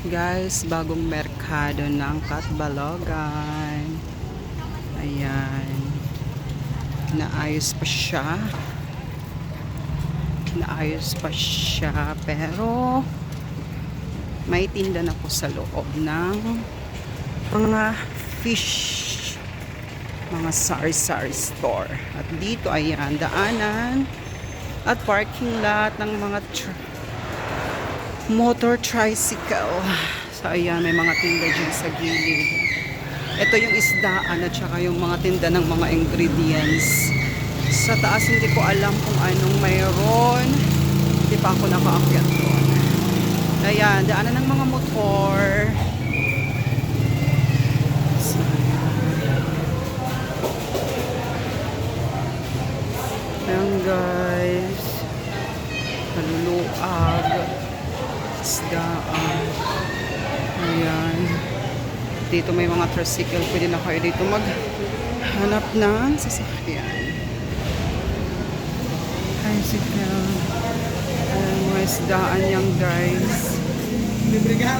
Guys, bagong merkado ng Catbalogan. Ayan. Naayos pa siya. Pero may tinda na po sa loob ng mga fish. Mga sari-sari store. At dito, ayan, daanan at parking lot ng mga motor tricycle. So ayan, may mga tinda dyan sa gilid. Ito yung isdaan at saka yung mga tinda ng mga ingredients. Sa taas hindi ko alam kung anong mayroon. Hindi pa ako nakaakyat doon. Ayan, daanan ng mga motor. So, ayan guys. Kaluluag. Isdaan. Ayan. Dito may mga tricycle. Pwede na kayo dito maghanap ng sasakyan. Tricycle. Ayan, mga isdaan yan guys. Libre ka.